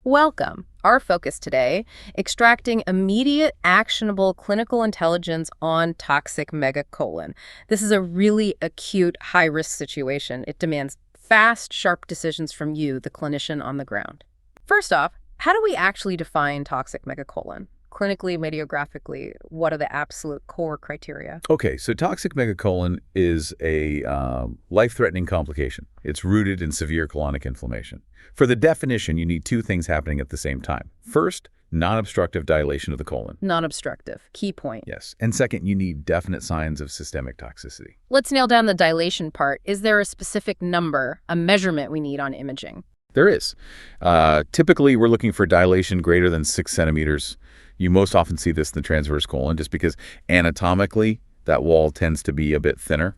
Welcome. Our focus today, extracting immediate, actionable clinical intelligence on toxic megacolon. This is a really acute, high-risk situation. It demands fast, sharp decisions from you, the clinician on the ground. First off, how do we actually define toxic megacolon? Clinically, radiographically, what are the absolute core criteria? Okay, so toxic megacolon is a life-threatening complication. It's rooted in severe colonic inflammation. For the definition, you need two things happening at the same time. First, non-obstructive dilation of the colon. Non-obstructive. Key point. Yes. And second, you need definite signs of systemic toxicity. Let's nail down the dilation part. Is there a specific number, a measurement we need on imaging? There is. Typically, we're looking for dilation greater than 6 centimeters. You most often see this in the transverse colon just because anatomically that wall tends to be a bit thinner.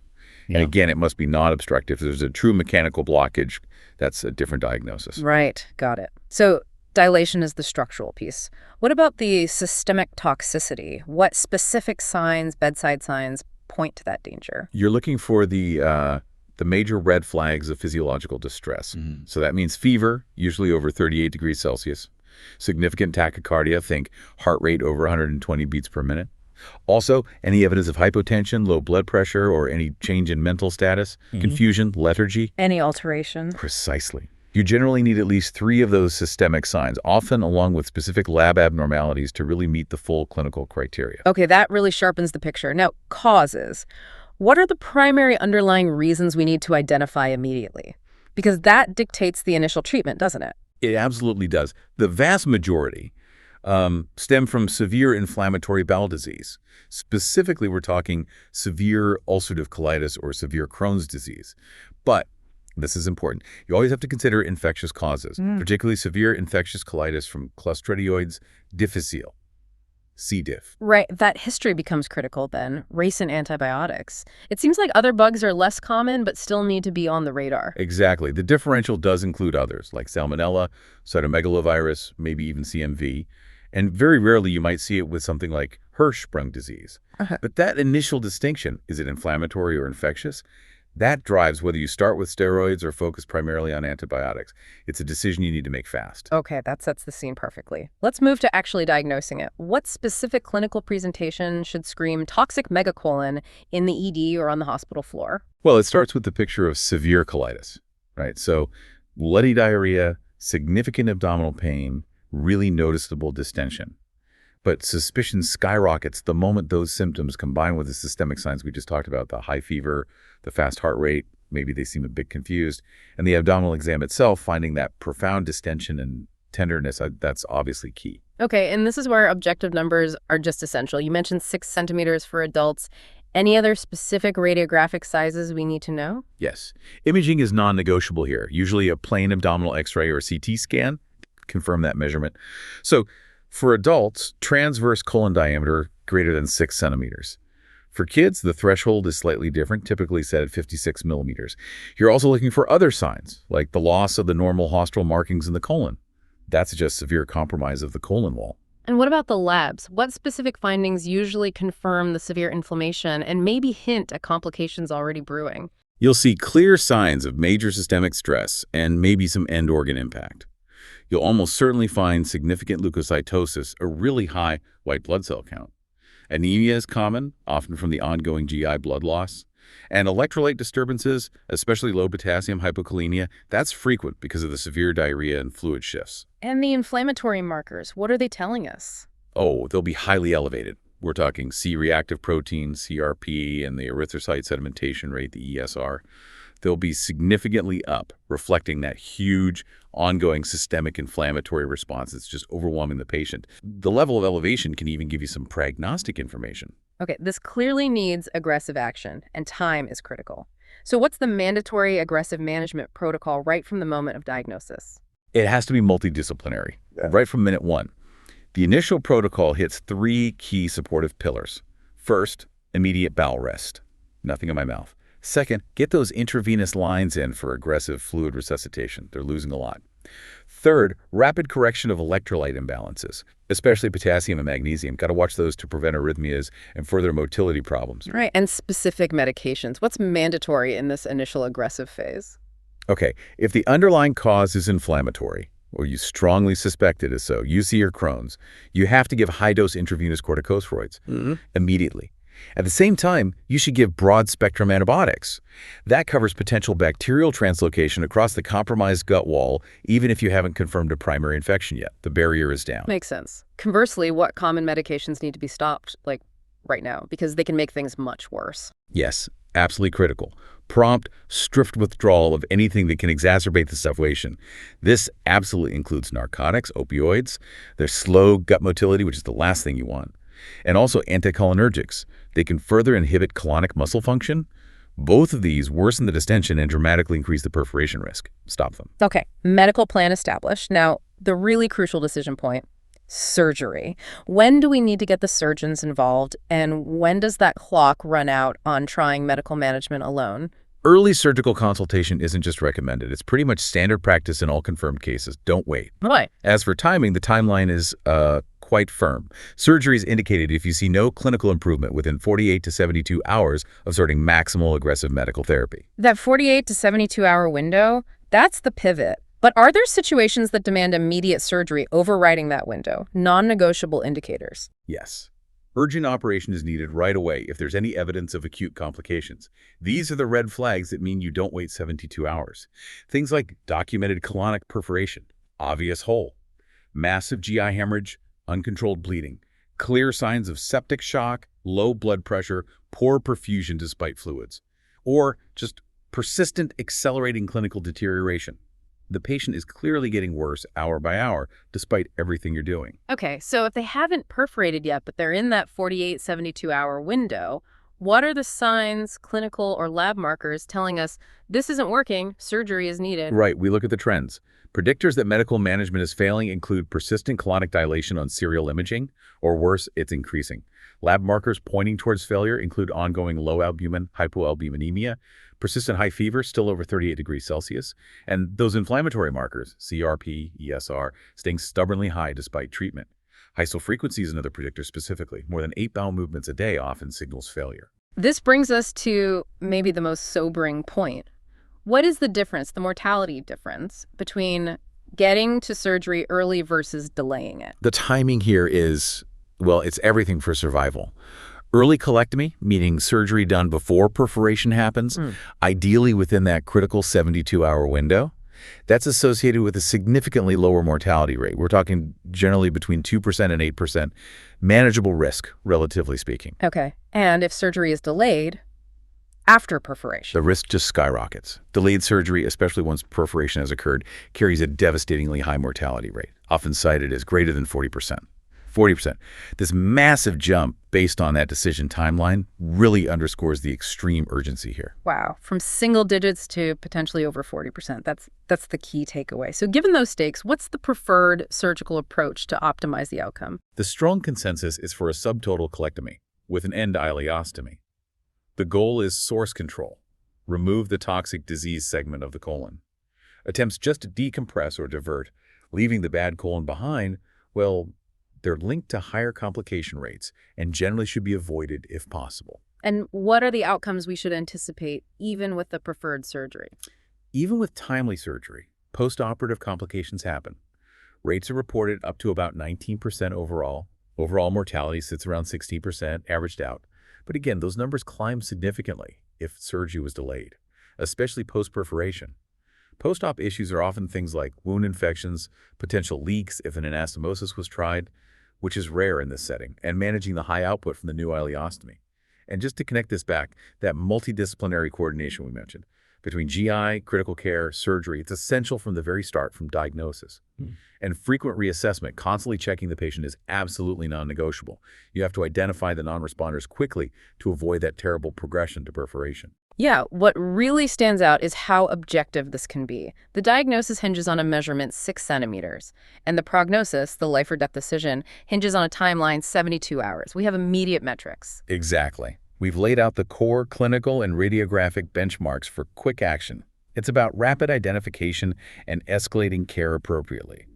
Yeah. And again, it must be non-obstructive. If there's a true mechanical blockage, that's a different diagnosis. Right. Got it. So dilation is the structural piece. What about the systemic toxicity? What specific signs, bedside signs, point to that danger? You're looking for the major red flags of physiological distress. Mm-hmm. So that means fever, usually over 38 degrees Celsius. Significant tachycardia, think heart rate over 120 beats per minute. Also, any evidence of hypotension, low blood pressure, or any change in mental status, confusion, lethargy. Any alteration. Precisely. You generally need at least 3 of those systemic signs, often along with specific lab abnormalities to really meet the full clinical criteria. Okay, that really sharpens the picture. Now, causes. What are the primary underlying reasons we need to identify immediately? Because that dictates the initial treatment, doesn't it? It absolutely does. The vast majority stem from severe inflammatory bowel disease. Specifically, we're talking severe ulcerative colitis or severe Crohn's disease. But this is important. You always have to consider infectious causes, particularly severe infectious colitis from Clostridioides difficile. C. diff. Right. That history becomes critical then. Race and antibiotics. It seems like other bugs are less common but still need to be on the radar. Exactly. The differential does include others like salmonella, cytomegalovirus, maybe even CMV. And very rarely you might see it with something like Hirschsprung disease. But that initial distinction, is it inflammatory or infectious? That drives whether you start with steroids or focus primarily on antibiotics. It's a decision you need to make fast. Okay, that sets the scene perfectly. Let's move to actually diagnosing it. What specific clinical presentation should scream toxic megacolon in the ED or on the hospital floor? Well, it starts with the picture of severe colitis, right? So bloody diarrhea, significant abdominal pain, really noticeable distension. But suspicion skyrockets the moment those symptoms combine with the systemic signs we just talked about, the high fever, the fast heart rate, maybe they seem a bit confused, and the abdominal exam itself finding that profound distension and tenderness, that's obviously key. Okay, and this is where objective numbers are just essential. You mentioned 6 centimeters for adults. Any other specific radiographic sizes we need to know? Yes. Imaging is non-negotiable here. Usually a plain abdominal X-ray or CT scan confirm that measurement. So for adults, transverse colon diameter greater than 6 centimeters. For kids, the threshold is slightly different, typically set at 56 millimeters. You're also looking for other signs, like the loss of the normal haustral markings in the colon. That suggests severe compromise of the colon wall. And what about the labs? What specific findings usually confirm the severe inflammation and maybe hint at complications already brewing? You'll see clear signs of major systemic stress and maybe some end organ impact. You'll almost certainly find significant leukocytosis, a really high white blood cell count. Anemia is common, often from the ongoing GI blood loss. And electrolyte disturbances, especially low potassium hypokalemia, that's frequent because of the severe diarrhea and fluid shifts. And the inflammatory markers, what are they telling us? Oh, they'll be highly elevated. We're talking C-reactive protein, CRP, and the erythrocyte sedimentation rate, the ESR. They'll be significantly up, reflecting that huge, ongoing systemic inflammatory response that's just overwhelming the patient. The level of elevation can even give you some prognostic information. Okay, this clearly needs aggressive action, and time is critical. So what's the mandatory aggressive management protocol right from the moment of diagnosis? It has to be multidisciplinary, right from minute 1. The initial protocol hits 3 key supportive pillars. First, immediate bowel rest. Nothing in my mouth. Second, get those intravenous lines in for aggressive fluid resuscitation. They're losing a lot. Third, rapid correction of electrolyte imbalances, especially potassium and magnesium. Got to watch those to prevent arrhythmias and further motility problems. Right, and specific medications. What's mandatory in this initial aggressive phase? Okay, if the underlying cause is inflammatory, or you strongly suspect it is so, UC or Crohn's, you have to give high-dose intravenous corticosteroids immediately. At the same time, you should give broad-spectrum antibiotics. That covers potential bacterial translocation across the compromised gut wall, even if you haven't confirmed a primary infection yet. The barrier is down. Makes sense. Conversely, what common medications need to be stopped, like right now, because they can make things much worse? Yes, absolutely critical. Prompt, strict withdrawal of anything that can exacerbate the situation. This absolutely includes narcotics, opioids, their slow gut motility, which is the last thing you want, and also anticholinergics. They can further inhibit colonic muscle function. Both of these worsen the distension and dramatically increase the perforation risk. Stop them. Okay, medical plan established. Now, the really crucial decision point, surgery. When do we need to get the surgeons involved, and when does that clock run out on trying medical management alone? Early surgical consultation isn't just recommended. It's pretty much standard practice in all confirmed cases. Don't wait. Right. As for timing, the timeline is quite firm. Surgery is indicated if you see no clinical improvement within 48 to 72 hours of starting maximal aggressive medical therapy. That 48 to 72-hour window, that's the pivot. But are there situations that demand immediate surgery overriding that window? Non-negotiable indicators. Yes. Urgent operation is needed right away if there's any evidence of acute complications. These are the red flags that mean you don't wait 72 hours. Things like documented colonic perforation, obvious hole, massive GI hemorrhage, uncontrolled bleeding, clear signs of septic shock, low blood pressure, poor perfusion despite fluids, or just persistent accelerating clinical deterioration. The patient is clearly getting worse hour by hour, despite everything you're doing. Okay, so if they haven't perforated yet, but they're in that 48, 72-hour window, what are the signs, clinical or lab markers telling us this isn't working, surgery is needed? Right, we look at the trends. Predictors that medical management is failing include persistent colonic dilation on serial imaging, or worse, it's increasing. Lab markers pointing towards failure include ongoing low albumin, hypoalbuminemia, persistent high fever, still over 38 degrees Celsius, and those inflammatory markers, CRP, ESR, staying stubbornly high despite treatment. High-cell frequency is another predictor specifically. More than 8 bowel movements a day often signals failure. This brings us to maybe the most sobering point. What is the difference, the mortality difference, between getting to surgery early versus delaying it? The timing here is, well, it's everything for survival. Early colectomy, meaning surgery done before perforation happens, ideally within that critical 72-hour window, that's associated with a significantly lower mortality rate. We're talking generally between 2% and 8%, manageable risk, relatively speaking. Okay, and if surgery is delayed after perforation? The risk just skyrockets. Delayed surgery, especially once perforation has occurred, carries a devastatingly high mortality rate, often cited as greater than 40%. 40%. This massive jump based on that decision timeline really underscores the extreme urgency here. Wow, from single digits to potentially over 40%. That's the key takeaway. So given those stakes, what's the preferred surgical approach to optimize the outcome? The strong consensus is for a subtotal colectomy with an end ileostomy. The goal is source control. Remove the toxic disease segment of the colon. Attempts just to decompress or divert, leaving the bad colon behind, well, they're linked to higher complication rates and generally should be avoided if possible. And what are the outcomes we should anticipate even with the preferred surgery? Even with timely surgery, postoperative complications happen. Rates are reported up to about 19% overall. Overall mortality sits around 16%, averaged out. But again, those numbers climb significantly if surgery was delayed, especially post-perforation. Post-op issues are often things like wound infections, potential leaks if an anastomosis was tried, which is rare in this setting, and managing the high output from the new ileostomy. And just to connect this back, that multidisciplinary coordination we mentioned, between GI, critical care, surgery, it's essential from the very start, from diagnosis. And frequent reassessment, constantly checking the patient, is absolutely non-negotiable. You have to identify the non-responders quickly to avoid that terrible progression to perforation. Yeah, what really stands out is how objective this can be. The diagnosis hinges on a measurement 6 centimeters, and the prognosis, the life or death decision, hinges on a timeline 72 hours. We have immediate metrics. Exactly. We've laid out the core clinical and radiographic benchmarks for quick action. It's about rapid identification and escalating care appropriately.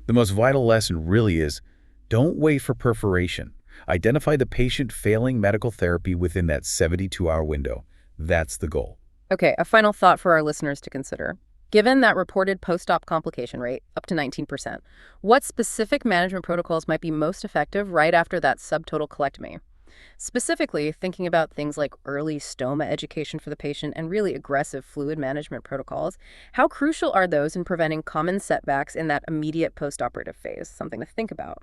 The most vital lesson really is, don't wait for perforation. Identify the patient failing medical therapy within that 72-hour window. That's the goal. Okay, a final thought for our listeners to consider. Given that reported post-op complication rate, up to 19%, what specific management protocols might be most effective right after that subtotal colectomy? Specifically, thinking about things like early stoma education for the patient and really aggressive fluid management protocols, how crucial are those in preventing common setbacks in that immediate postoperative phase? Something to think about.